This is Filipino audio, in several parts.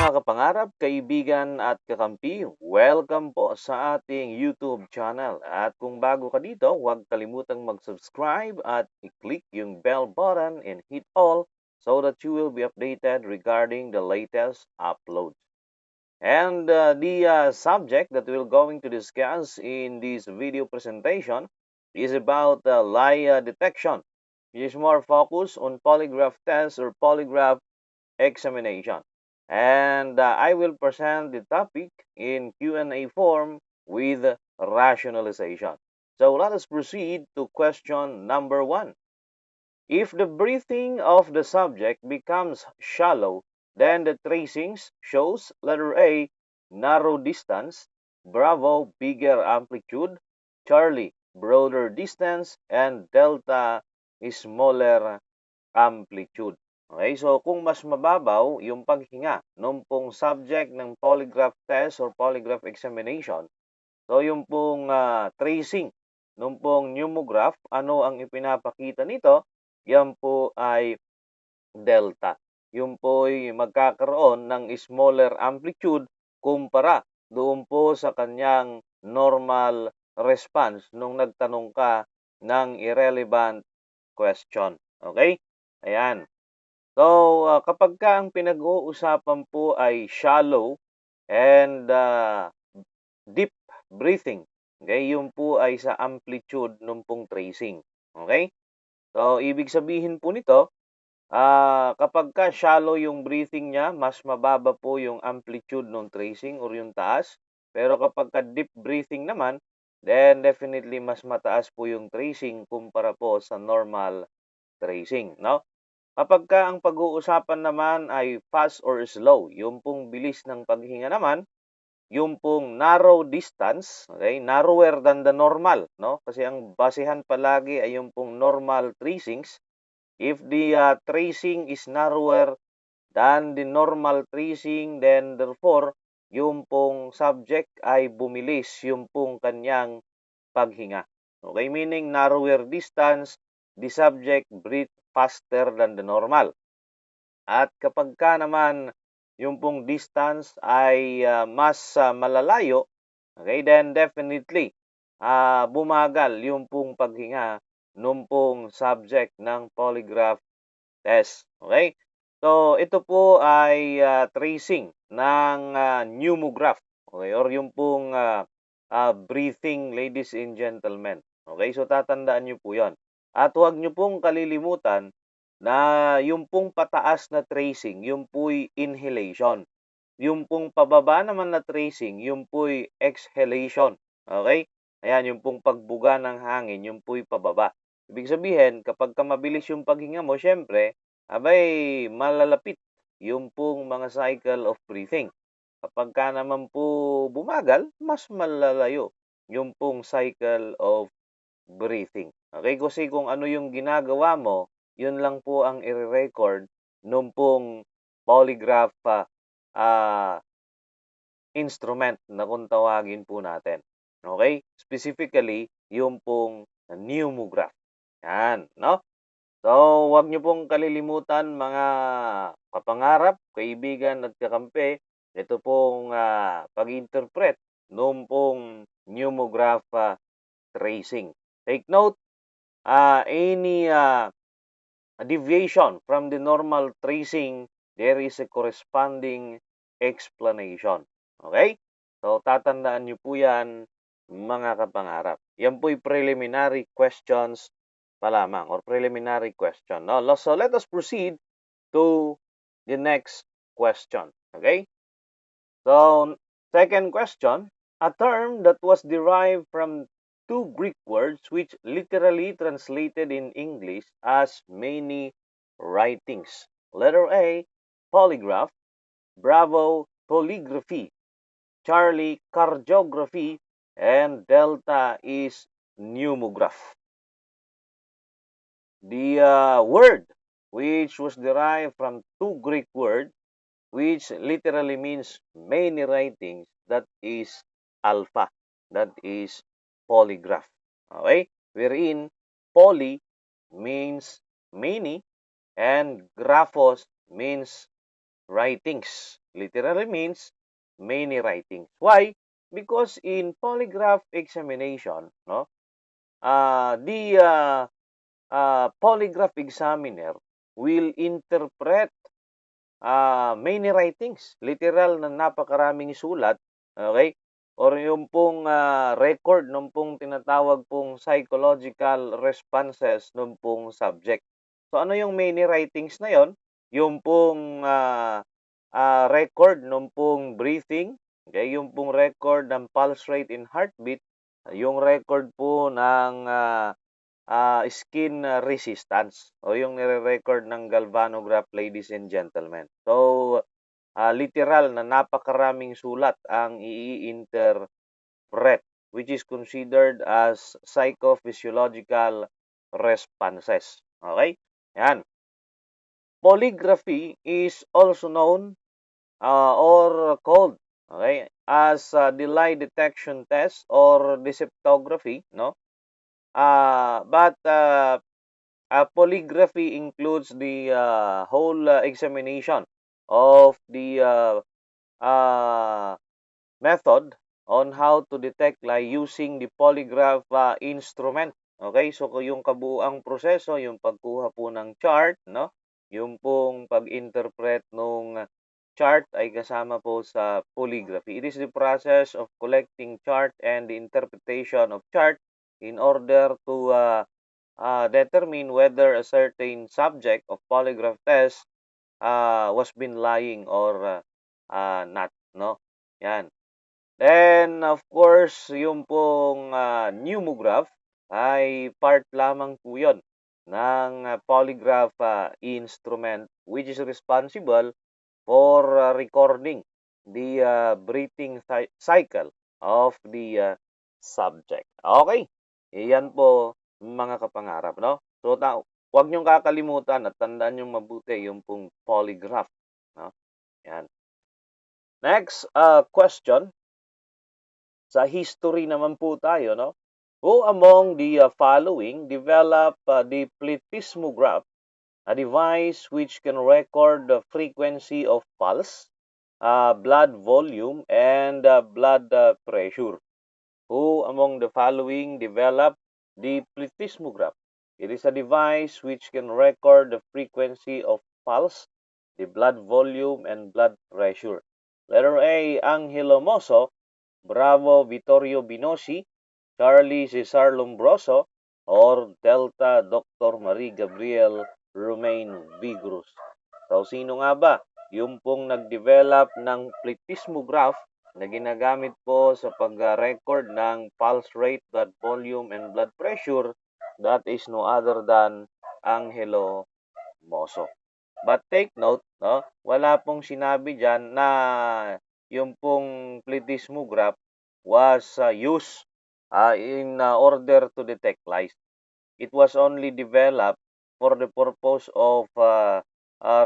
Mga kapangarap, kaibigan at kakampi, welcome po sa ating YouTube channel. At kung bago ka dito, huwag kalimutang mag-subscribe at i-click yung bell button and hit all so that you will be updated regarding the latest uploads. And the subject that we're going to discuss in this video presentation is about lie detection. It is more focused on polygraph tests or polygraph examination. And I will present the topic in Q&A form with rationalization. So let us proceed to question number 1. If the breathing of the subject becomes shallow, then the tracings shows letter A, narrow distance, Bravo, bigger amplitude, Charlie, broader distance, and Delta, smaller amplitude. Okay, so kung mas mababaw yung paghinga nung pong subject ng polygraph test or polygraph examination, so yung pong tracing nung pong pneumograph, ano ang ipinapakita nito? Yan po ay delta. Yung po ay magkakaroon ng smaller amplitude kumpara doon po sa kanyang normal response nung nagtanong ka ng irrelevant question. Okay? Ayan. So, kapag ka ang pinag-uusapan po ay shallow and deep breathing, okay, yun po ay sa amplitude nung pong tracing. Okay? So, ibig sabihin po nito, kapag ka shallow yung breathing niya, mas mababa po yung amplitude ng tracing or yung taas. Pero kapag ka deep breathing naman, then definitely mas mataas po yung tracing kumpara po sa normal tracing, no? Kapag ka ang pag-uusapan naman ay fast or slow, yung pong bilis ng paghinga naman, yung pong narrow distance, okay, narrower than the normal, no? Kasi ang basehan palagi ay yung pong normal tracings. If the tracing is narrower than the normal tracing, then therefore, yung pong subject ay bumilis yung pong kanyang paghinga. Okay, meaning narrower distance, the subject breathe faster than the normal. At kapag ka naman yung pong distance ay mas malalayo, okay, then definitely bumagal yung pong paghinga nung pong subject ng polygraph test. Okay? So, ito po ay tracing ng pneumograph. Okay? Or yung pong breathing, ladies and gentlemen. Okay? So, tatandaan nyo po yon. At huwag nyo pong kalilimutan na yung pong pataas na tracing, yung po'y inhalation. Yung pong pababa naman na tracing, yung po'y exhalation. Okay? Ayan, yung pong pagbuga ng hangin, yung po'y pababa. Ibig sabihin, kapag ka mabilis yung paghinga mo, syempre, abay, malalapit yung pong mga cycle of breathing. Kapag ka naman po bumagal, mas malalayo yung pong cycle of breathing. Okay? Kasi kung ano yung ginagawa mo, yun lang po ang i-record nung pong polygraph uh, instrument na kung tawagin po natin. Okay? Specifically, yung pong pneumograph. Yan, no? So, huwag niyo pong kalilimutan mga kapangarap, kaibigan at kakampi, ito pong pag-interpret nung pong pneumograph tracing. Take note, any deviation from the normal tracing, there is a corresponding explanation. Okay? So, tatandaan niyo po yan, mga kapangarap. Yan po'y preliminary questions pa lamang or preliminary question. No? So, let us proceed to the next question. Okay? So, second question, a term that was derived from two Greek words which literally translated in English as many writings. Letter A, polygraph, Bravo, polygraphy, Charlie, cardiography, and Delta is pneumograph. The word, which was derived from two Greek words, which literally means many writings, that is alpha, that is polygraph. Okay? Wherein poly means many and graphos means writings. Literally means many writings. Why? Because in polygraph examination, no, the polygraph examiner will interpret many writings, literal na napakaraming sulat, okay? Or yung pong record ng pong tinatawag pong psychological responses ng pong subject. So ano yung many writings na yon? Yung pong record ng pong breathing, okay? Yung pong record ng pulse rate and heartbeat, yung record po ng skin resistance o yung nire-record ng galvanograph, ladies and gentlemen. So, literal na napakaraming sulat ang i-interpret, which is considered as psychophysiological responses. Okay? Yan. Polygraphy is also known or called, okay, as the lie detection test or deceptography, no? But polygraphy includes the whole examination of the method on how to detect lie using the polygraph instrument. Okay, so yung kabuuang proseso, yung pagkuha po ng chart, no? Yung pong pag-interpret nung chart ay kasama po sa polygraphy. It is the process of collecting chart and the interpretation of chart in order to determine whether a certain subject of polygraph test was been lying or not, no? Yan. Then, of course, yung pong pneumograph ay part lamang po yun ng polygraph instrument which is responsible for recording the breathing cycle of the subject. Okay, iyan po mga kapangarap, no? So, huwag niyong kakalimutan at tandaan niyong mabuti yung pong polygraph, no? Yan. Next question. Sa history naman po tayo, no? Who among the following developed the plethysmograph, a device which can record the frequency of pulse, blood volume, and blood pressure? Who among the following developed the plethysmograph? It is a device which can record the frequency of pulse, the blood volume, and blood pressure. Letter A, Angelo Mosso. Bravo, Vittorio Binosi. Charlie Cesar Lombroso. Or Delta, Dr. Marie Gabriel Romain Vigorous. So, sino nga ba yung pong nag-develop ng plethysmograph na ginagamit po sa pag-record ng pulse rate, blood volume, and blood pressure? That is no other than Angelo Mosso. But take note, no, wala pong sinabi dyan na yung pong plethysmograph was used in order to detect lies. It was only developed for the purpose of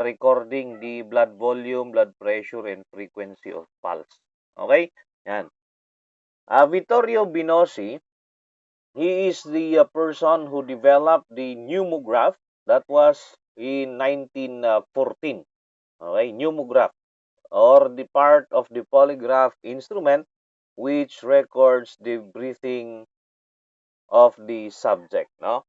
recording the blood volume, blood pressure, and frequency of pulse. Okay? Yan. Vittorio Binosi, he is the person who developed the pneumograph that was in 1914. Okay? Pneumograph, or the part of the polygraph instrument which records the breathing of the subject, no?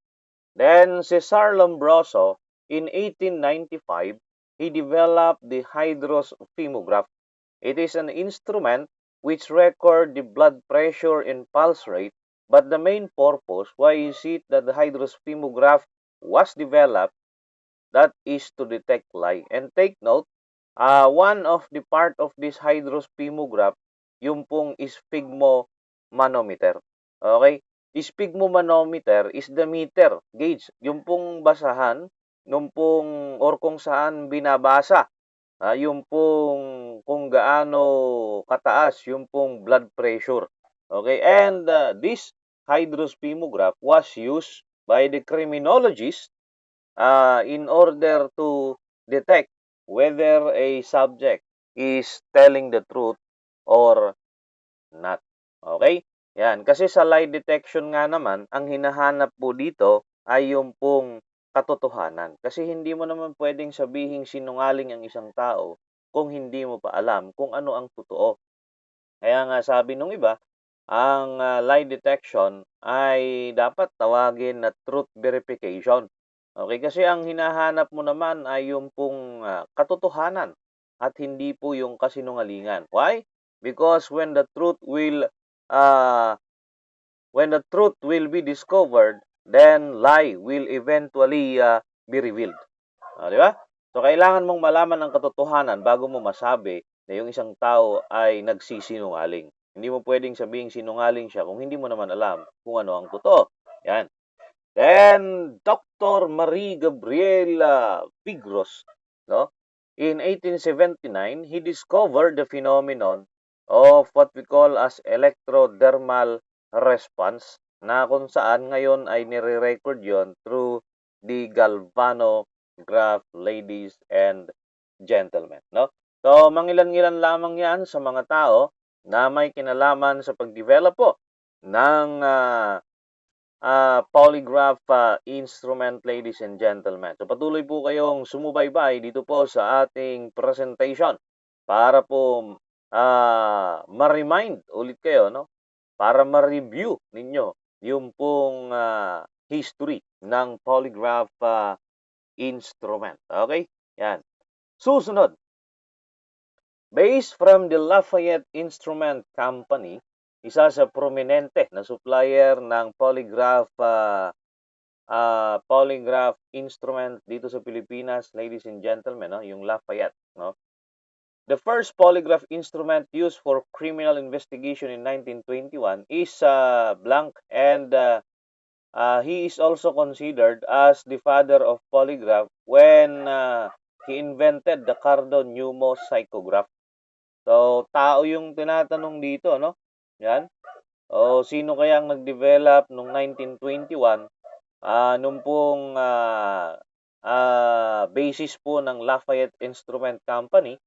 Then Cesar Lombroso, in 1895, he developed the hydrosphermograph. It is an instrument which records the blood pressure and pulse rate, but the main purpose why is it that the hydrosphermograph was developed, that is to detect lie. And take note, one of the part of this hydrosphermograph, yung pong sphygmomanometer. Okay? Sphygmomanometer is the meter gauge, yung pong basahan, nung pong, or kung saan binabasa, yung pong kung gaano kataas yung pong blood pressure. Okay? And this hydrosphermograph was used by the criminologist in order to detect whether a subject is telling the truth or not. Okay? Yan. Kasi sa lie detection nga naman, ang hinahanap po dito ay yung pong katotohanan. Kasi hindi mo naman pwedeng sabihing sinungaling ang isang tao kung hindi mo pa alam kung ano ang totoo. Kaya nga sabi nung iba, ang lie detection ay dapat tawagin na truth verification. Okay, kasi ang hinahanap mo naman ay yung pong katotohanan at hindi po yung kasinungalingan. Why? Because uh, when the truth will be discovered, then lie will eventually be revealed. Di ba? So, kailangan mong malaman ang katotohanan bago mo masabi na yung isang tao ay nagsisinungaling. Hindi mo pwedeng sabihing sinungaling siya kung hindi mo naman alam kung ano ang totoo. Yan. Then, Dr. Marie Gabriela Pigros, no? In 1879, he discovered the phenomenon of what we call as electrodermal response na kung saan ngayon ay nire-record yon through the galvanograph, ladies and gentlemen, no? So, mangilan-ngilan lamang yan sa mga tao na may kinalaman sa pag-develop po ng polygraph instrument, ladies and gentlemen. So patuloy po kayong sumubaybay dito po sa ating presentation para po ma-remind ulit kayo, no? Para ma-review ninyo yung pong history ng polygraph instrument. Okay? Yan. Susunod. Based from the Lafayette Instrument Company, isa sa prominente na supplier ng polygraph instrument dito sa Pilipinas, ladies and gentlemen, no? Yung Lafayette, no? The first polygraph instrument used for criminal investigation in 1921 is Blanc, and he is also considered as the father of polygraph when he invented the cardioneumopsychograph. So, tao yung tinatanong dito, no? Yan. O, sino kaya ang nag-develop noong 1921 nung pong basis po ng Lafayette Instrument Company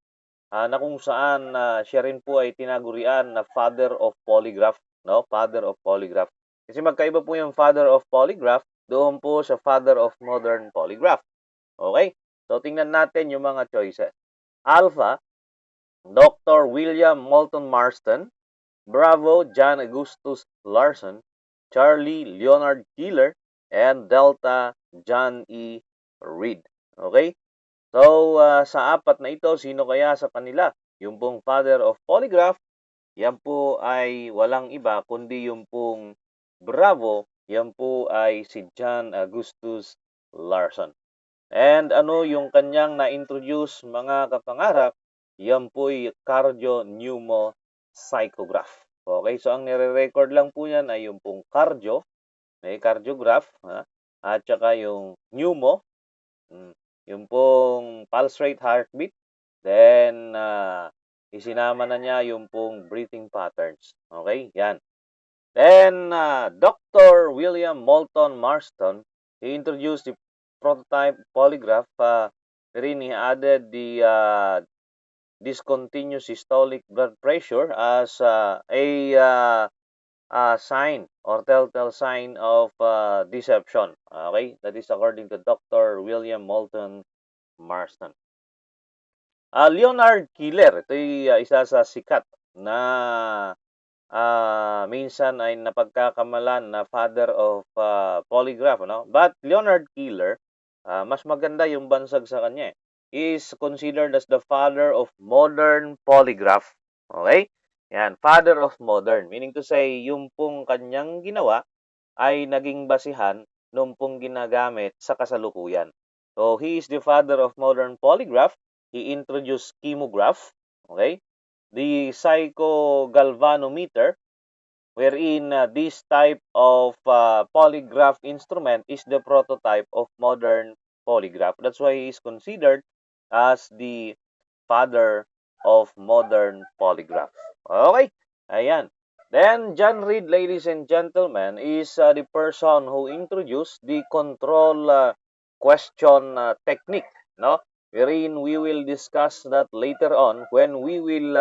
na kung saan siya rin po ay tinagurian na father of polygraph, no? Father of polygraph. Kasi magkaiba po yung father of polygraph doon po sa father of modern polygraph. Okay? So, tingnan natin yung mga choices. Alpha, Dr. William Moulton Marston. Bravo, John Augustus Larson. Charlie Leonard Keeler. And Delta, John E. Reed. Okay? So, sa apat na ito, sino kaya sa kanila? Yung pong father of polygraph, yan po ay walang iba kundi yung pong Bravo, yan po ay si John Augustus Larson. And ano yung kanyang na-introduce mga kapangarap? Yan po ay cardioneumopsychograph. Okay, so ang nire-record lang po yan ay yung pong cardio, may cardiograph, at saka yung pneumo, yung pong pulse rate, heartbeat, then isinama na niya yung pong breathing patterns. Okay, yan. Then Dr. William Moulton Marston, he introduced the prototype polygraph wherein he added the discontinuous systolic blood pressure as a sign or telltale sign of deception. Okay, that is according to Dr. William Moulton Marston. Leonard Keeler, ito ay isa sa sikat na minsan ay napagkakamalan na father of polygraph, no? But Leonard Keeler, mas maganda yung bansag sa kanya. Is considered as the father of modern polygraph. Okay? Yan, father of modern. Meaning to say, yung pong kanyang ginawa ay naging basihan nung pong ginagamit sa kasalukuyan. So, he is the father of modern polygraph. He introduced chemograph. Okay? The psychogalvanometer, wherein this type of polygraph instrument is the prototype of modern polygraph. That's why he is considered as the father of modern polygraph. Okay, ayan. Then, John Reed, ladies and gentlemen, is the person who introduced the control question technique, no? Wherein we will discuss that later on when we will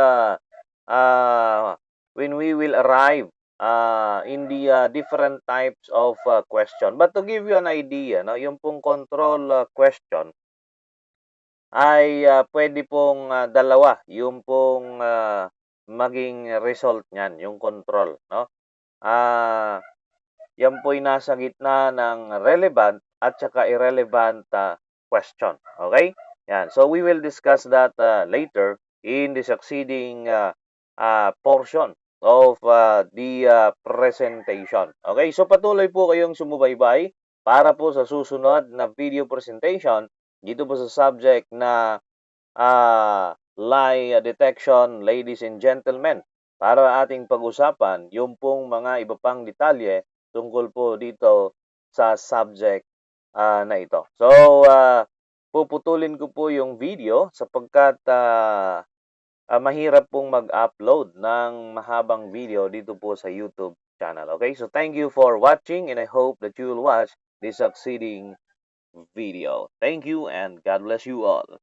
arrive in the different types of question. But to give you an idea, no, yung pong control question, ay pwede pong dalawa yung pong maging result niyan, yung control, no? Ah, yan po'y nasa gitna ng relevant at saka irrelevant question. Okay? Yan. So we will discuss that later in the succeeding portion of the presentation. Okay? So patuloy po kayong sumubaybay para po sa susunod na video presentation dito po sa subject na lie detection, ladies and gentlemen, para ating pag-usapan yung pong mga iba pang detalye tungkol po dito sa subject na ito. So, puputulin ko po yung video sapagkat mahirap pong mag-upload ng mahabang video dito po sa YouTube channel. Okay? So, thank you for watching and I hope that you will watch the succeeding video. Thank you and God bless you all.